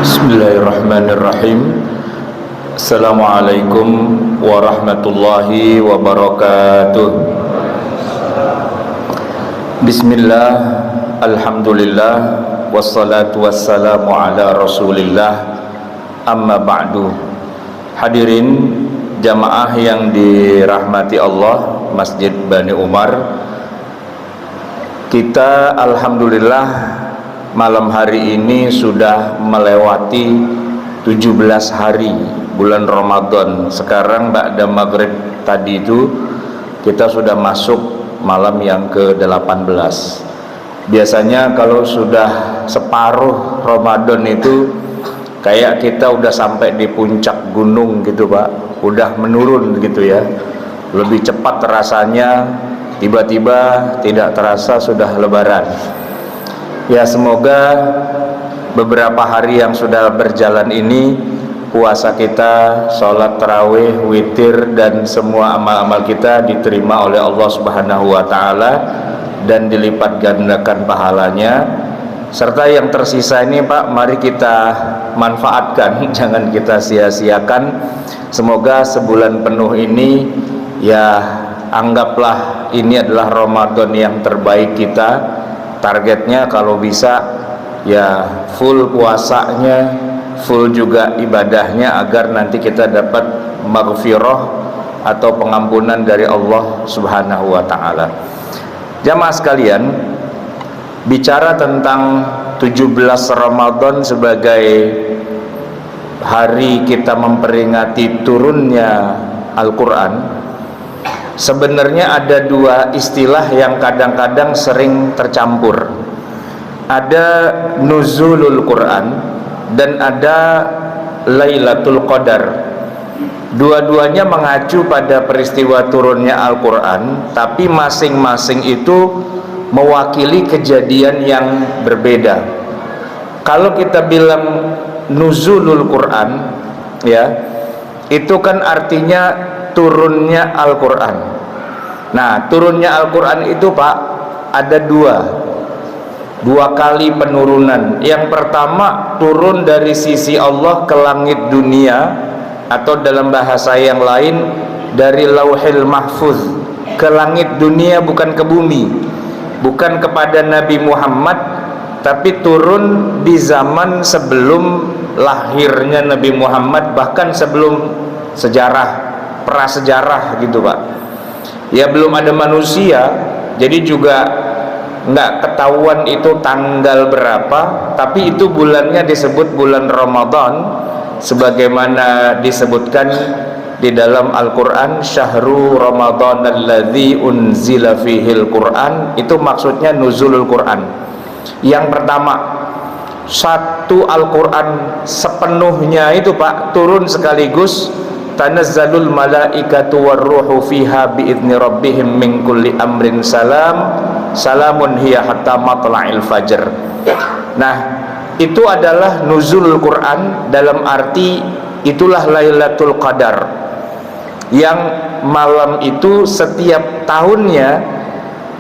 Bismillahirrahmanirrahim. Assalamualaikum warahmatullahi wabarakatuh. Bismillah, alhamdulillah, wassalatu wassalamu ala rasulillah, amma ba'du. Hadirin jamaah yang dirahmati Allah, Masjid Bani Umar, kita alhamdulillah malam hari ini sudah melewati 17 hari bulan Ramadan. Sekarang ba'da maghrib tadi itu kita sudah masuk malam yang ke-18. Biasanya kalau sudah separuh Ramadan itu kayak kita udah sampai di puncak gunung gitu Pak, udah menurun gitu ya. Lebih cepat rasanya, tiba-tiba tidak terasa sudah lebaran. Ya, semoga beberapa hari yang sudah berjalan ini, puasa kita, sholat tarawih, witir, dan semua amal-amal kita diterima oleh Allah Subhanahu wa Ta'ala dan dilipat gandakan pahalanya. Serta yang tersisa ini Pak, mari kita manfaatkan, jangan kita sia-siakan. Semoga sebulan penuh ini, ya anggaplah ini adalah Ramadan yang terbaik kita. Targetnya kalau bisa ya full puasanya, full juga ibadahnya, agar nanti kita dapat maghfirah atau pengampunan dari Allah Subhanahu wa Ta'ala. Jamaah sekalian, bicara tentang 17 Ramadan sebagai hari kita memperingati turunnya Al-Quran, sebenarnya ada dua istilah yang kadang-kadang sering tercampur. Ada nuzulul Quran dan ada Lailatul Qadar. Dua-duanya mengacu pada peristiwa turunnya Al-Quran, tapi masing-masing itu mewakili kejadian yang berbeda. Kalau kita bilang nuzulul Quran, ya, itu kan artinya turunnya Al-Quran. Nah, turunnya Al-Quran itu Pak, ada dua kali penurunan. Yang pertama, turun dari sisi Allah ke langit dunia, atau dalam bahasa yang lain dari Lauhil Mahfuz ke langit dunia, bukan ke bumi, bukan kepada Nabi Muhammad, tapi turun di zaman sebelum lahirnya Nabi Muhammad, bahkan sebelum sejarah, prasejarah gitu Pak. Ya belum ada manusia, jadi juga nggak ketahuan itu tanggal berapa, tapi itu bulannya disebut bulan Ramadan, sebagaimana disebutkan di dalam Al-Quran, Syahrul Ramadan alladzi unzila fihil Quran. Itu maksudnya nuzulul Quran. Yang pertama, satu Al-Quran sepenuhnya itu Pak turun sekaligus. Tanazzalul malaikatu warruhu fiha biidzni rabbihim min kulli amrin salamun hiya hatta matla'il fajr. Nah, itu adalah nuzulul Quran, dalam arti itulah Lailatul Qadar, yang malam itu setiap tahunnya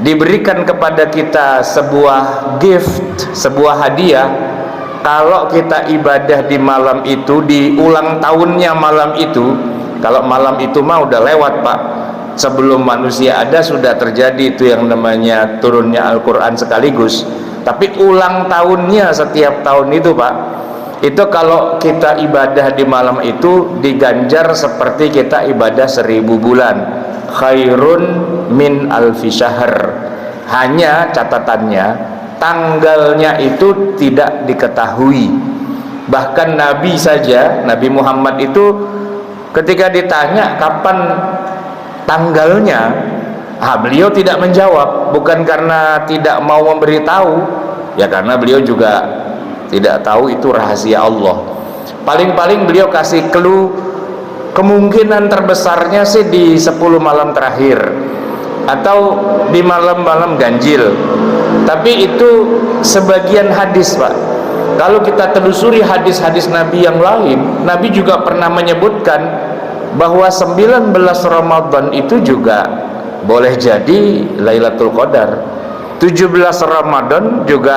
diberikan kepada kita sebuah gift, sebuah hadiah. Kalau kita ibadah di malam itu, di ulang tahunnya malam itu, kalau malam itu mah udah lewat Pak, sebelum manusia ada sudah terjadi itu yang namanya turunnya Al-Quran sekaligus. Tapi ulang tahunnya setiap tahun itu Pak, itu kalau kita ibadah di malam itu diganjar seperti kita ibadah 1000 bulan, khairun min alfi syahr. Hanya catatannya, tanggalnya itu tidak diketahui. Bahkan Nabi saja, Nabi Muhammad itu ketika ditanya kapan tanggalnya, beliau tidak menjawab, bukan karena tidak mau memberitahu, Ya karena beliau juga tidak tahu itu rahasia Allah. Paling-paling beliau kasih clue, kemungkinan terbesarnya sih di 10 malam terakhir atau di malam-malam ganjil. Tapi itu sebagian hadis, Pak. Kalau kita telusuri hadis-hadis Nabi yang lain, Nabi juga pernah menyebutkan bahwa 19 Ramadan itu juga boleh jadi Lailatul Qadar. 17 Ramadan juga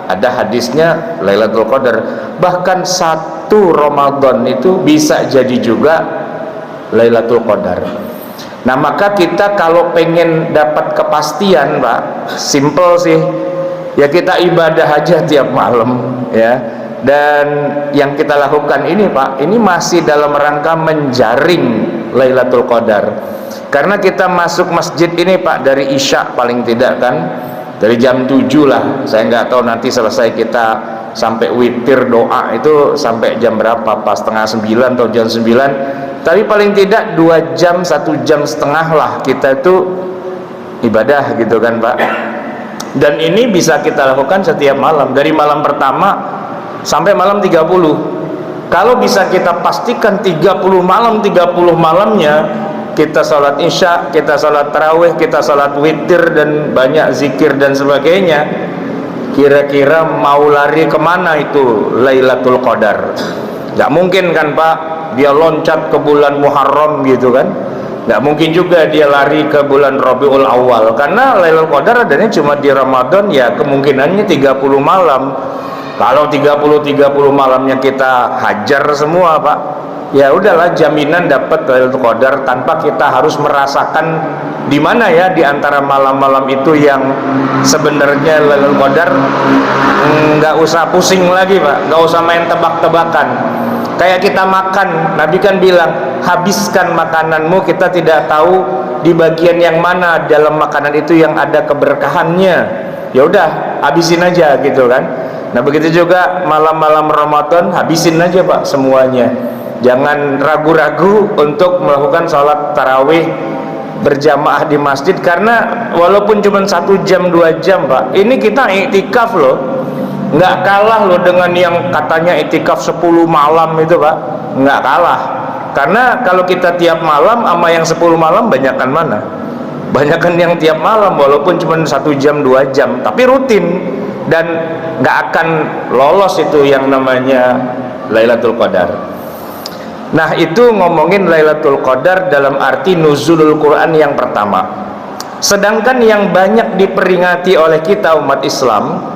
ada hadisnya Lailatul Qadar. Bahkan 1 Ramadan itu bisa jadi juga Lailatul Qadar. Nah, maka kita kalau pengen dapat kepastian, Pak, simple sih. Ya kita ibadah aja tiap malam, ya. Dan yang kita lakukan ini, Pak, ini masih dalam rangka menjaring Lailatul Qadar. Karena kita masuk masjid ini, Pak, dari Isya paling tidak kan, dari jam 7 lah. Saya nggak tahu nanti selesai kita sampai witir doa itu sampai jam berapa, pas setengah 9 atau jam 9. Tapi paling tidak 2 jam, 1,5 jam lah kita itu ibadah gitu kan, Pak. Dan ini bisa kita lakukan setiap malam, dari malam pertama sampai malam 30. Kalau bisa kita pastikan 30 malam, 30 malamnya kita sholat isya, kita sholat tarawih, kita sholat witir dan banyak zikir dan sebagainya, kira-kira mau lari kemana itu Lailatul Qadar? Gak mungkin kan, Pak, dia loncat ke bulan Muharram gitu kan. Gak mungkin juga dia lari ke bulan Rabiul Awal, karena Lailatul Qadar adanya cuma di Ramadan, ya kemungkinannya 30 malam. Kalau 30 malamnya kita hajar semua, Pak, ya udahlah, jaminan dapat Lailatul Qadar tanpa kita harus merasakan di mana ya di antara malam-malam itu yang sebenarnya Lailatul Qadar. Nggak usah pusing lagi, Pak, nggak usah main tebak-tebakan. Kayak kita makan, Nabi kan bilang, habiskan makananmu, kita tidak tahu di bagian yang mana dalam makanan itu yang ada keberkahannya. Ya udah, habisin aja gitu kan. Nah begitu juga malam-malam Ramadan, habisin aja, Pak, semuanya. Jangan ragu-ragu untuk melakukan sholat tarawih berjamaah di masjid, karena walaupun cuma 1 jam 2 jam, Pak, ini kita iktikaf loh. Nggak kalah loh dengan yang katanya iktikaf 10 malam itu, Pak. Nggak kalah. Karena kalau kita tiap malam sama yang 10 malam, banyakan mana? Banyakan yang tiap malam, walaupun cuma 1 jam 2 jam, tapi rutin. Dan nggak akan lolos itu yang namanya Lailatul Qadar. Nah, itu ngomongin Lailatul Qadar dalam arti nuzulul Quran yang pertama. Sedangkan yang banyak diperingati oleh kita umat Islam,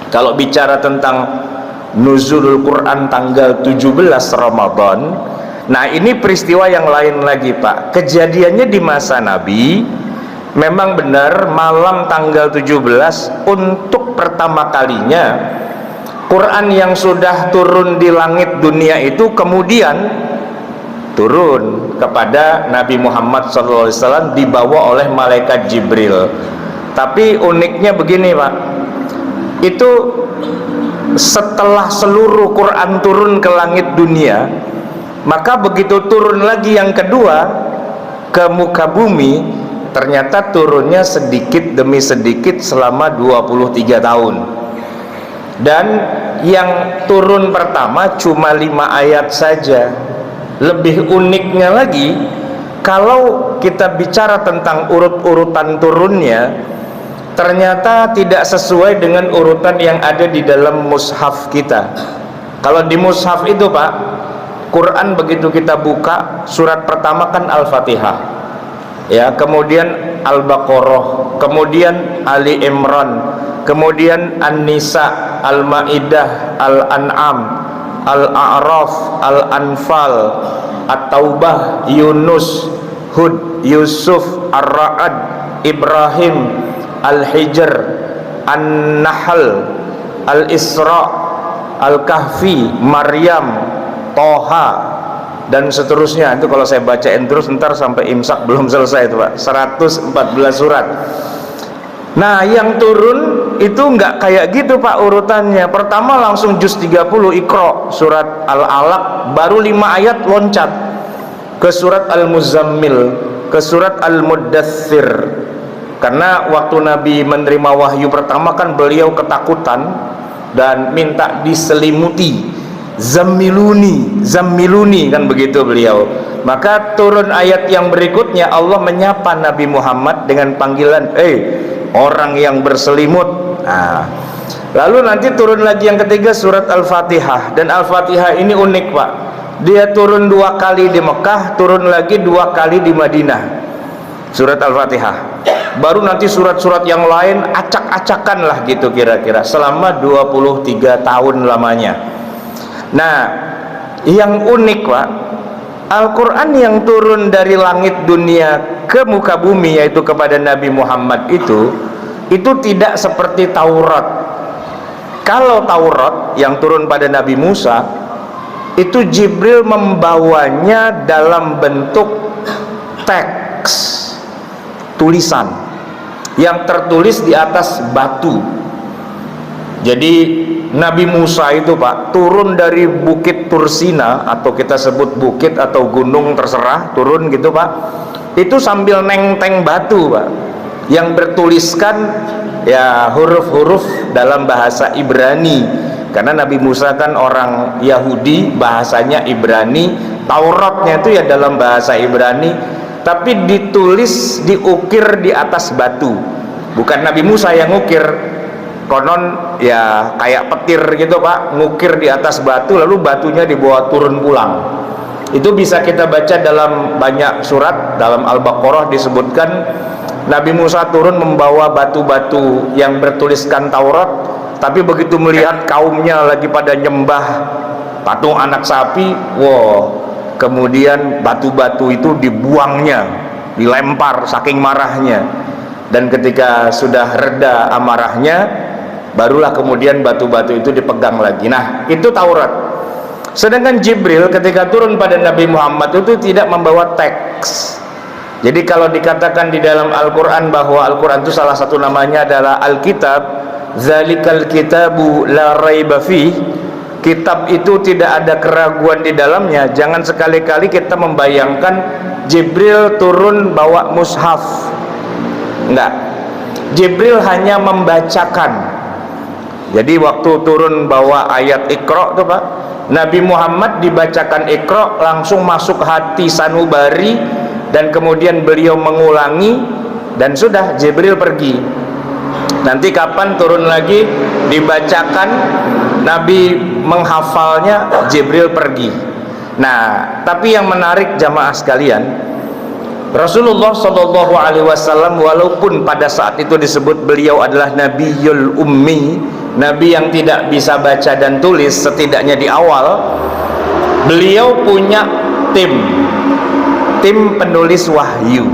kalau bicara tentang nuzulul Quran tanggal 17 Ramadan, nah ini peristiwa yang lain lagi, Pak. Kejadiannya di masa Nabi, memang benar malam tanggal 17 untuk pertama kalinya Quran yang sudah turun di langit dunia itu kemudian turun kepada Nabi Muhammad SAW, dibawa oleh malaikat Jibril. Tapi uniknya begini, Pak, itu setelah seluruh Quran turun ke langit dunia, maka begitu turun lagi yang kedua ke muka bumi, ternyata turunnya sedikit demi sedikit selama 23 tahun. Dan yang turun pertama cuma 5 ayat saja. Lebih uniknya lagi, kalau kita bicara tentang urut-urutan turunnya, ternyata tidak sesuai dengan urutan yang ada di dalam mushaf kita. Kalau di mushaf itu, Pak, Quran begitu kita buka, surat pertama kan Al-Fatihah, ya, kemudian Al-Baqarah, kemudian Ali Imran, kemudian An-Nisa, Al-Maidah, Al-An'am, Al-A'raf, Al-Anfal, At-Taubah, Yunus, Hud, Yusuf, Ar-Ra'd, Ibrahim, Al-Hijr, An-Nahl, Al-Isra, Al-Kahfi, Maryam, Toha, dan seterusnya. Itu kalau saya bacain terus ntar sampai imsak belum selesai itu, Pak. 114 surat. Nah, yang turun itu nggak kayak gitu, Pak, urutannya. Pertama langsung juz 30 Iqra, surat Al-Alaq, baru 5 ayat loncat ke surat Al-Muzammil, ke surat Al-Muddathir, Karena waktu Nabi menerima wahyu pertama kan beliau ketakutan dan minta diselimuti, zammiluni, zammiluni, kan begitu beliau. Maka turun ayat yang berikutnya, Allah menyapa Nabi Muhammad dengan panggilan orang yang berselimut. Lalu nanti turun lagi yang ketiga, surat Al-Fatihah. Dan Al-Fatihah ini unik, Pak. Dia turun 2 kali di Mekah, turun lagi 2 kali di Madinah, surat Al-Fatihah. Baru nanti surat-surat yang lain acak-acakan lah gitu kira-kira, selama 23 tahun lamanya. Nah, yang unik, Pak, Al-Quran yang turun dari langit dunia ke muka bumi, yaitu kepada Nabi Muhammad itu tidak seperti Taurat. Kalau Taurat yang turun pada Nabi Musa, itu Jibril membawanya dalam bentuk teks, tulisan yang tertulis di atas batu. Jadi Nabi Musa itu, Pak, turun dari bukit Tursina, atau kita sebut bukit atau gunung terserah, turun gitu, Pak. Itu sambil nenteng batu, Pak, yang bertuliskan ya huruf-huruf dalam bahasa Ibrani. Karena Nabi Musa kan orang Yahudi, bahasanya Ibrani, Tauratnya itu ya dalam bahasa Ibrani, tapi ditulis, diukir di atas batu. Bukan Nabi Musa yang ngukir, konon ya kayak petir gitu, Pak, ngukir di atas batu, lalu batunya dibawa turun pulang. Itu bisa kita baca dalam banyak surat. Dalam Al-Baqarah disebutkan Nabi Musa turun membawa batu-batu yang bertuliskan Taurat, tapi begitu melihat kaumnya lagi pada nyembah patung anak sapi, kemudian batu-batu itu dibuangnya, dilempar saking marahnya. Dan ketika sudah reda amarahnya, barulah kemudian batu-batu itu dipegang lagi. Nah, itu Taurat. Sedangkan Jibril ketika turun pada Nabi Muhammad itu tidak membawa teks. Jadi kalau dikatakan di dalam Al-Quran bahwa Al-Quran itu salah satu namanya adalah Al-Kitab, zalikal kitabu la raiba fih, kitab itu tidak ada keraguan di dalamnya. Jangan sekali-kali kita membayangkan Jibril turun bawa mushaf. Enggak, Jibril hanya membacakan. Jadi waktu turun bawa ayat Iqra tuh, Pak, Nabi Muhammad dibacakan Iqra, langsung masuk hati sanubari, dan kemudian beliau mengulangi, dan sudah Jibril pergi. Nanti kapan turun lagi dibacakan, Nabi menghafalnya, Jibril pergi. Nah, tapi yang menarik jamaah sekalian, Rasulullah SAW walaupun pada saat itu disebut beliau adalah Nabiyul Ummi, Nabi yang tidak bisa baca dan tulis, setidaknya di awal beliau punya tim penulis wahyu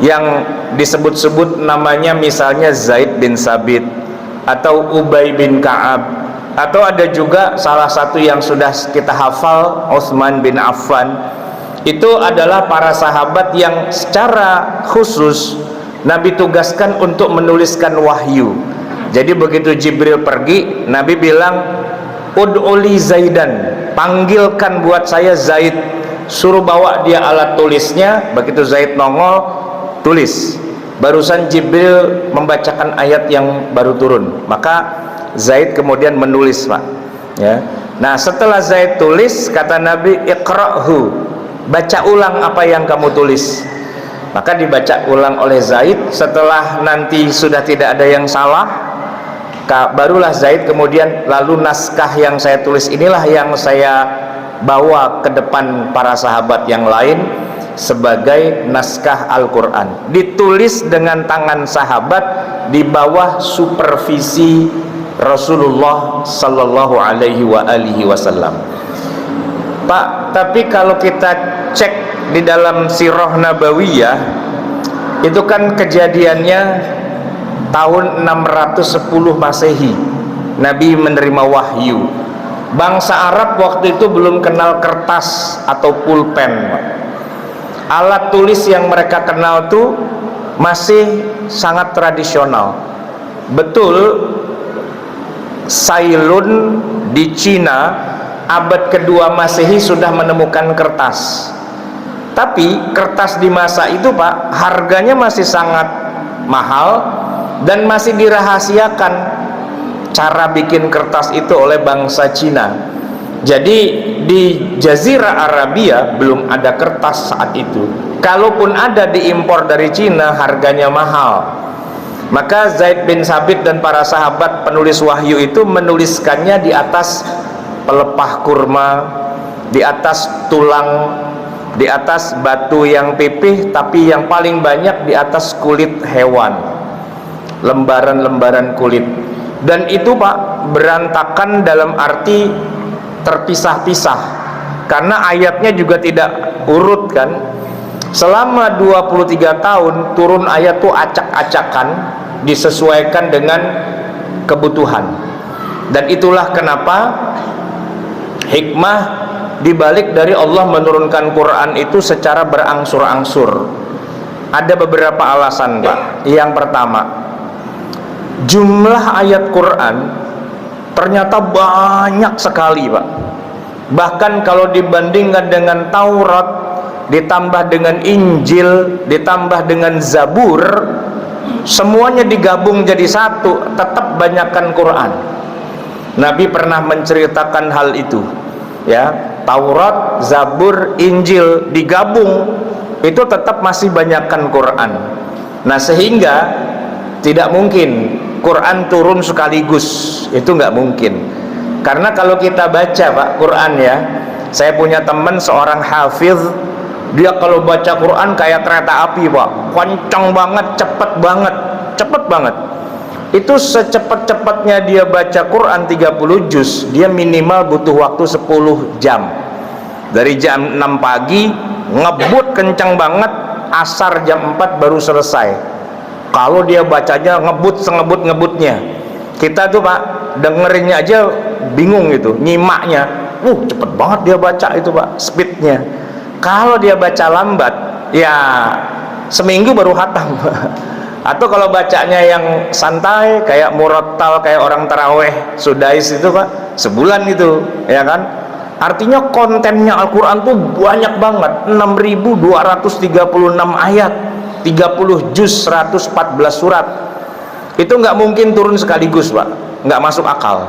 yang disebut-sebut namanya, misalnya Zaid bin Sabit atau Ubay bin Ka'ab, atau ada juga salah satu yang sudah kita hafal, Utsman bin Affan. Itu adalah para sahabat yang secara khusus Nabi tugaskan untuk menuliskan wahyu. Jadi begitu Jibril pergi, Nabi bilang, ud'uli Zaidan, panggilkan buat saya Zaid, suruh bawa dia alat tulisnya. Begitu Zaid nongol, tulis. Barusan Jibril membacakan ayat yang baru turun, maka Zaid kemudian menulis, Pak, ya. Nah, setelah Zaid tulis, kata Nabi, iqra'hu, baca ulang apa yang kamu tulis. Maka dibaca ulang oleh Zaid. Setelah nanti sudah tidak ada yang salah, barulah Zaid kemudian, lalu naskah yang saya tulis inilah yang saya bawa ke depan para sahabat yang lain sebagai naskah Al-Quran, ditulis dengan tangan sahabat di bawah supervisi Rasulullah Sallallahu Alaihi Wasallam. Pak, tapi kalau kita cek di dalam Sirah Nabawiyah, itu kan kejadiannya tahun 610 Masehi, Nabi menerima wahyu. Bangsa Arab waktu itu belum kenal kertas atau pulpen. Alat tulis yang mereka kenal tuh masih sangat tradisional. Betul, Sailun di Cina abad kedua Masehi sudah menemukan kertas. Tapi kertas di masa itu, Pak, harganya masih sangat mahal dan masih dirahasiakan cara bikin kertas itu oleh bangsa Cina. Jadi di Jazirah Arabia belum ada kertas saat itu. Kalaupun ada diimpor dari Cina, harganya mahal. Maka Zaid bin Sabit dan para sahabat penulis wahyu itu menuliskannya di atas pelepah kurma, di atas tulang, di atas batu yang pipih, tapi yang paling banyak di atas kulit hewan, lembaran-lembaran kulit. Dan itu Pak, berantakan dalam arti terpisah-pisah, karena ayatnya juga tidak urut kan. Selama 23 tahun turun ayat tuh acak-acakan, disesuaikan dengan kebutuhan. Dan itulah kenapa hikmah dibalik dari Allah menurunkan Quran itu secara berangsur-angsur. Ada beberapa alasan Pak. Yang pertama, jumlah ayat Quran ternyata banyak sekali Pak. Bahkan kalau dibandingkan dengan Taurat, ditambah dengan Injil, ditambah dengan Zabur, semuanya digabung jadi satu, tetap banyakkan Quran. Nabi pernah menceritakan hal itu ya. Taurat, Zabur, Injil digabung itu tetap masih banyakkan Quran. Nah sehingga tidak mungkin Quran turun sekaligus, itu nggak mungkin. Karena kalau kita baca Pak Quran ya, saya punya teman seorang hafiz, dia kalau baca Quran kayak kereta api Pak, kencang banget, cepet banget. Itu secepat-cepatnya dia baca Quran 30 juz, dia minimal butuh waktu 10 jam. Dari jam 6 pagi ngebut kencang banget, asar jam 4 baru selesai. Kalau dia bacanya ngebut sengebut-ngebutnya, kita tuh Pak dengerinnya aja bingung gitu, nyimaknya. Cepet banget dia baca itu Pak, speednya. Kalau dia baca lambat, ya seminggu baru hatam. Atau kalau bacanya yang santai kayak murattal, kayak orang taraweh sudais itu Pak, sebulan itu, ya kan? Artinya kontennya Al-Quran tuh banyak banget, 6.236 ayat, 30 juz, 114 surat. Itu nggak mungkin turun sekaligus Pak, nggak masuk akal.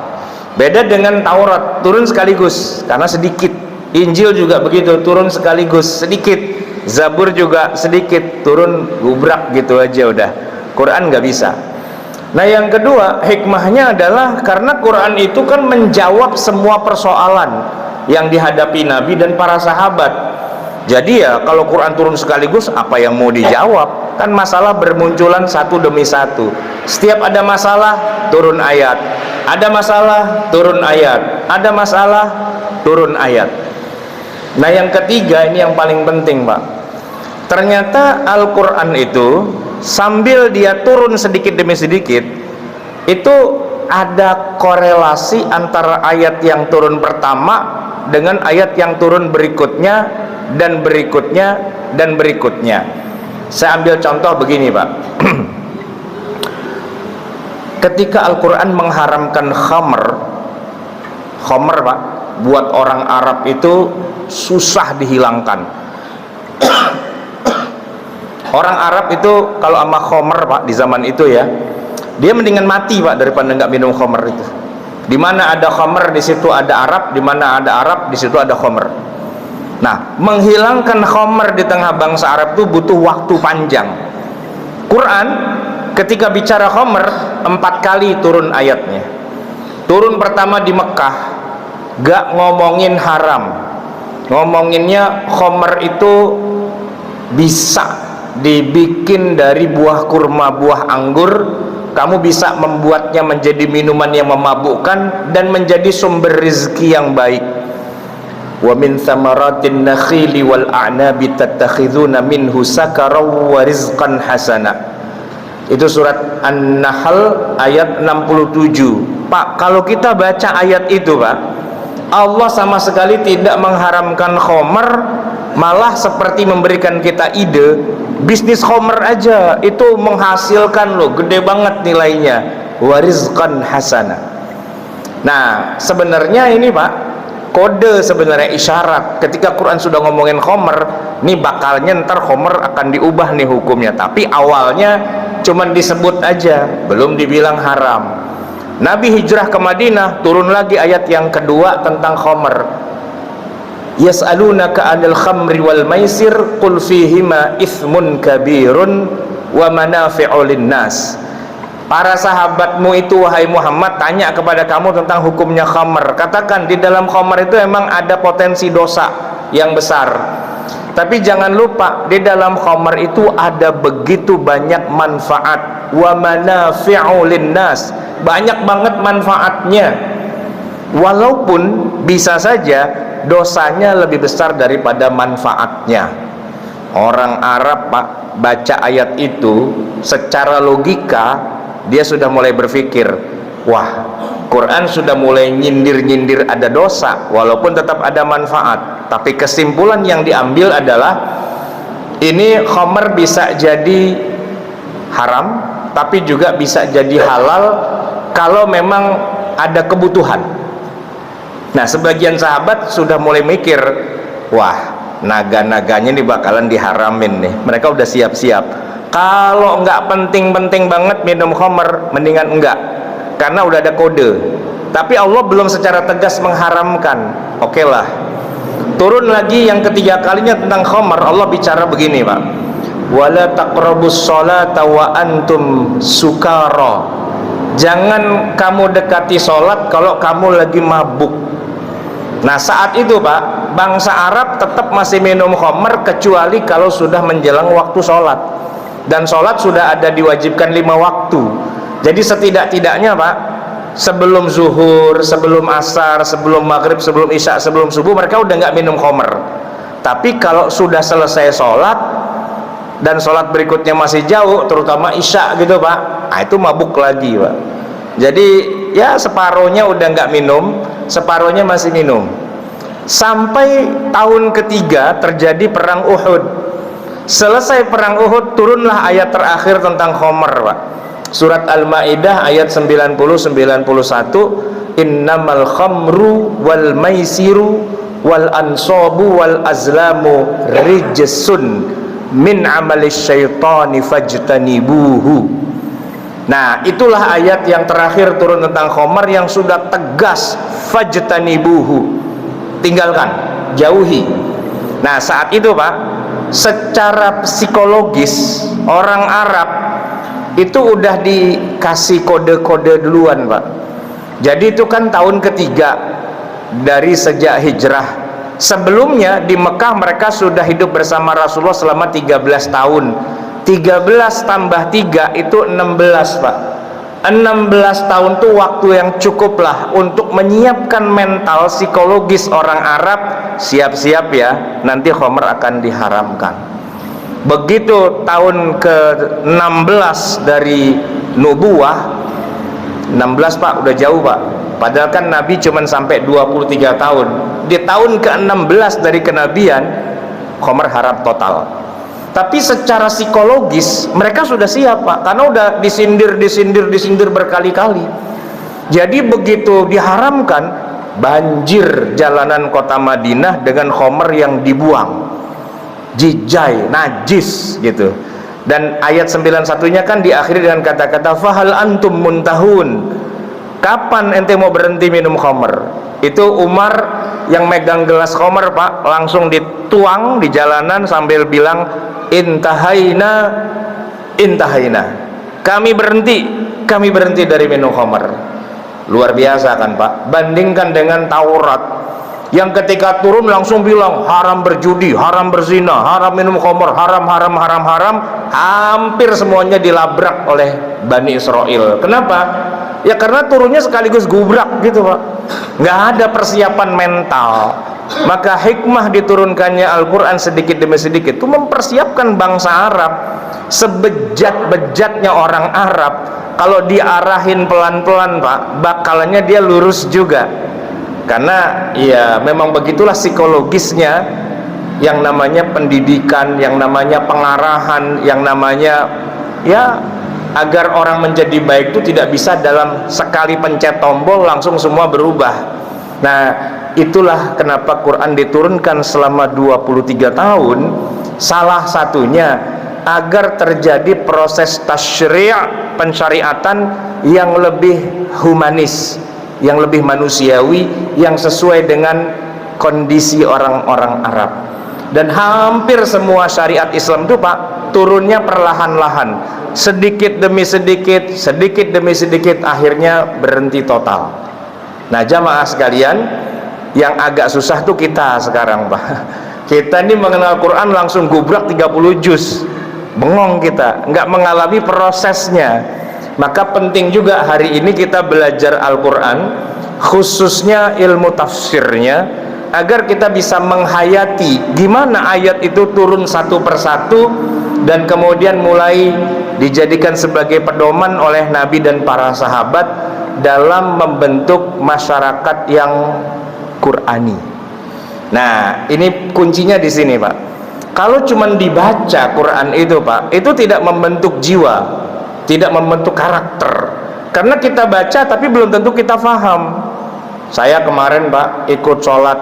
Beda dengan Taurat, turun sekaligus karena sedikit. Injil juga begitu, turun sekaligus sedikit. Zabur juga sedikit, turun gubrak gitu aja udah. Quran nggak bisa. Nah yang kedua, hikmahnya adalah karena Quran itu kan menjawab semua persoalan yang dihadapi Nabi dan para sahabat. Jadi ya kalau Quran turun sekaligus, apa yang mau dijawab? Kan masalah bermunculan satu demi satu. Setiap ada masalah, turun ayat. Ada masalah, turun ayat. Ada masalah, turun ayat. Nah yang ketiga, ini yang paling penting Pak. Ternyata Al-Quran itu sambil dia turun sedikit demi sedikit, itu ada korelasi antara ayat yang turun pertama dengan ayat yang turun berikutnya dan berikutnya dan berikutnya. Saya ambil contoh begini Pak. Ketika Al-Quran mengharamkan khamr Pak, buat orang Arab itu susah dihilangkan. Orang Arab itu kalau sama khamr Pak di zaman itu ya, dia mendingan mati Pak daripada nggak minum khamr itu. Di mana ada khamr di situ ada Arab, di mana ada Arab di situ ada khamr. Nah, menghilangkan khamr di tengah bangsa Arab itu butuh waktu panjang. Quran ketika bicara khamr 4 kali turun ayatnya. Turun pertama di Mekah, gak ngomongin haram, ngomonginnya khamr itu bisa dibikin dari buah kurma, buah anggur. Kamu bisa membuatnya menjadi minuman yang memabukkan dan menjadi sumber rezeki yang baik. Wa min thamaratin nakhili wal a'nabi tattakhiduna minhu sakaran wa rizqan hasana. Itu surat An-Nahl ayat 67. Pak, kalau kita baca ayat itu Pak, Allah sama sekali tidak mengharamkan khamr, malah seperti memberikan kita ide, bisnis khamr aja itu menghasilkan loh, gede banget nilainya, warizqan hasana. Nah sebenarnya ini Pak, kode sebenarnya, isyarat ketika Quran sudah ngomongin khamr, nih bakalnya ntar khamr akan diubah nih hukumnya, tapi awalnya cuman disebut aja, belum dibilang haram. Nabi hijrah ke Madinah, turun lagi ayat yang kedua tentang khamr. Yas'alunaka 'anil khamri wal maisir qul fihima itsmun kabirun wa manafi'u linnas. Para sahabatmu itu wahai Muhammad tanya kepada kamu tentang hukumnya khamr. Katakan di dalam khamr itu emang ada potensi dosa yang besar. Tapi jangan lupa di dalam khamr itu ada begitu banyak manfaat. Wa manafi'u linnas. Banyak banget manfaatnya. Walaupun bisa saja dosanya lebih besar daripada manfaatnya. Orang Arab Pak, baca ayat itu secara logika dia sudah mulai berpikir, wah, Quran sudah mulai nyindir-nyindir ada dosa walaupun tetap ada manfaat. Tapi kesimpulan yang diambil adalah ini khamr bisa jadi haram tapi juga bisa jadi halal kalau memang ada kebutuhan. Nah, sebagian sahabat sudah mulai mikir, wah, naga-naganya nih bakalan diharamin nih. Mereka udah siap-siap. Kalau nggak penting-penting banget minum khamr, mendingan enggak, karena udah ada kode. Tapi Allah belum secara tegas mengharamkan. Oke lah. Turun lagi yang ketiga kalinya tentang khamr, Allah bicara begini, Pak. Wala taqrabus sholata wa antum sukara. Jangan kamu dekati sholat kalau kamu lagi mabuk. Nah, saat itu Pak, bangsa Arab tetap masih minum khamr kecuali kalau sudah menjelang waktu sholat. Dan sholat sudah ada diwajibkan 5 waktu. Jadi setidak-tidaknya Pak, sebelum zuhur, sebelum asar, sebelum maghrib, sebelum isya, sebelum subuh, mereka udah nggak minum khamr. Tapi kalau sudah selesai sholat dan sholat berikutnya masih jauh, terutama isya gitu Pak, nah itu mabuk lagi Pak. Jadi ya separohnya udah nggak minum, separohnya masih minum. Sampai tahun ketiga terjadi perang Uhud. Selesai perang Uhud, turunlah ayat terakhir tentang khamr Pak. Surat Al-Maidah ayat 90-91, innamal khamru wal maisiru wal ansabu wal azlamu rijsun min amalis syaitani fajtanibuhu. Nah, itulah ayat yang terakhir turun tentang khamr yang sudah tegas, fajtanibuhu, tinggalkan, jauhi. Nah, saat itu Pak, secara psikologis orang Arab itu udah dikasih kode-kode duluan Pak. Jadi itu kan tahun ketiga dari sejak hijrah. Sebelumnya di Mekah mereka sudah hidup bersama Rasulullah selama 13 tahun. 13 tambah 3 itu 16 Pak. 16 tahun itu waktu yang cukup lah untuk menyiapkan mental psikologis orang Arab. Siap-siap ya, nanti khamr akan diharamkan. Begitu tahun ke-16 dari nubuwah, 16 Pak, udah jauh Pak. Padahal kan Nabi cuma sampai 23 tahun. Di tahun ke-16 dari kenabian, khamr haram total. Tapi secara psikologis mereka sudah siap Pak, karena udah disindir berkali-kali. Jadi begitu diharamkan, banjir jalanan kota Madinah dengan khamr yang dibuang, jijai, najis gitu. Dan ayat 91-nya kan diakhiri dengan kata-kata fahal antum muntahun. Kapan ente mau berhenti minum khamr? Itu Umar yang megang gelas khamr Pak, langsung dituang di jalanan sambil bilang intahaina, intahaina. Kami berhenti dari minum khamr. Luar biasa kan Pak. Bandingkan dengan Taurat yang ketika turun langsung bilang haram berjudi, haram berzina, haram minum khamr, haram. Hampir semuanya dilabrak oleh Bani Israel. Kenapa? Ya karena turunnya sekaligus gubrak gitu Pak. Nggak ada persiapan mental. Maka hikmah diturunkannya Al-Quran sedikit demi sedikit itu mempersiapkan bangsa Arab. Sebejat-bejatnya orang Arab, kalau diarahin pelan-pelan Pak, bakalannya dia lurus juga. Karena ya memang begitulah psikologisnya, yang namanya pendidikan, yang namanya pengarahan, yang namanya ya agar orang menjadi baik itu tidak bisa dalam sekali pencet tombol langsung semua berubah. Nah, itulah kenapa Quran diturunkan selama 23 tahun. Salah satunya agar terjadi proses tasyri', pensyariatan yang lebih humanis, yang lebih manusiawi, yang sesuai dengan kondisi orang-orang Arab. Dan hampir semua syariat Islam itu Pak, turunnya perlahan-lahan, sedikit demi sedikit, sedikit demi sedikit, akhirnya berhenti total. Nah jamaah sekalian, yang agak susah tuh kita sekarang Pak. Kita ini mengenal Quran langsung gubrak 30 juz, bengong kita, nggak mengalami prosesnya. Maka penting juga hari ini kita belajar Al-Quran, khususnya ilmu tafsirnya, agar kita bisa menghayati gimana ayat itu turun satu persatu dan kemudian mulai dijadikan sebagai pedoman oleh Nabi dan para sahabat dalam membentuk masyarakat yang Qur'ani. Nah, ini kuncinya di sini, Pak. Kalau cuma dibaca Quran itu, Pak, itu tidak membentuk jiwa, tidak membentuk karakter. Karena kita baca tapi belum tentu kita faham. Saya kemarin, Pak, ikut sholat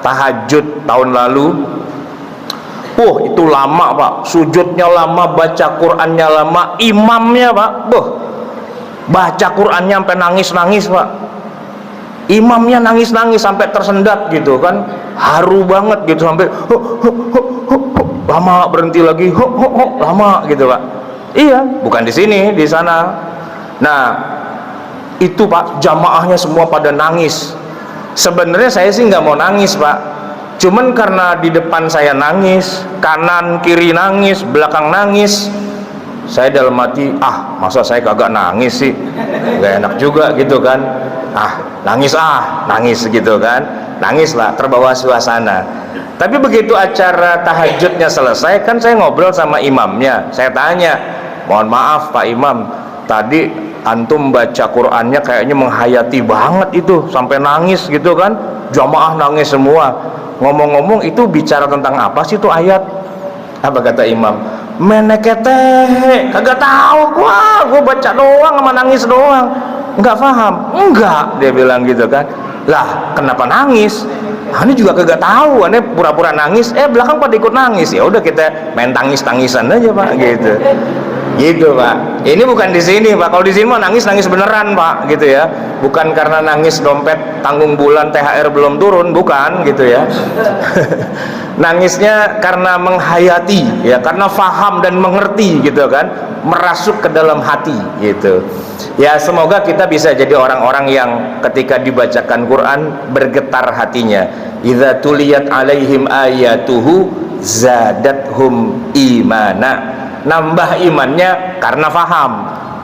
tahajud tahun lalu. Itu lama, Pak. Sujudnya lama, baca Qurannya lama, imamnya, Pak, baca Qurannya sampai nangis-nangis, Pak. Imamnya nangis-nangis sampai tersendat gitu kan, haru banget gitu, sampai lama, berhenti lagi, lama gitu Pak. Iya, bukan di sini, di sana. Nah itu Pak, jamaahnya semua pada nangis. Sebenarnya saya sih nggak mau nangis Pak, cuman karena di depan saya nangis, kanan kiri nangis, belakang nangis, saya dalam hati, masa saya kagak nangis sih, gak enak juga gitu kan. Nangis gitu kan, nangislah, terbawa suasana. Tapi begitu acara tahajudnya selesai, kan saya ngobrol sama imamnya, saya tanya, mohon maaf Pak Imam, tadi antum baca Qurannya kayaknya menghayati banget itu, sampai nangis gitu kan, jamaah nangis semua. Ngomong-ngomong itu bicara tentang apa sih itu ayat? Apa kata imam? Meneketeh, kagak tahu gua baca doang sama nangis doang, nggak paham. Enggak, dia bilang gitu kan. Lah kenapa nangis? Ini juga kagak tahu, aneh pura-pura nangis, belakang pada ikut nangis. Ya udah kita main tangis-tangisan aja Pak, gitu. Gitu Pak. Ini bukan di sini Pak. Kalau di sini mah nangis beneran Pak, gitu ya. Bukan karena nangis dompet tanggung bulan THR belum turun, bukan gitu ya. Nangisnya karena menghayati ya, karena faham dan mengerti gitu kan, merasuk ke dalam hati gitu. Ya semoga kita bisa jadi orang-orang yang ketika dibacakan Quran bergetar hatinya. Idza tuliyat alaihim ayatuhu zadathum imana. Nambah imannya karena faham,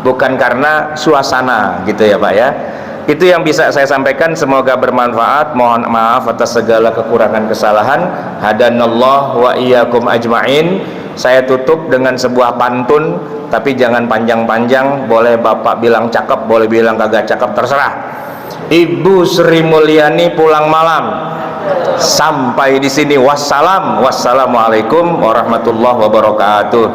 bukan karena suasana gitu ya Pak ya. Itu yang bisa saya sampaikan, semoga bermanfaat. Mohon maaf atas segala kekurangan kesalahan. Hadanallah wa iyyakum ajma'in. Saya tutup dengan sebuah pantun, tapi jangan panjang-panjang, boleh Bapak bilang cakep, boleh bilang kagak cakep, terserah. Ibu Sri Mulyani pulang malam. Sampai di sini, wassalam, wassalamualaikum warahmatullahi wabarakatuh.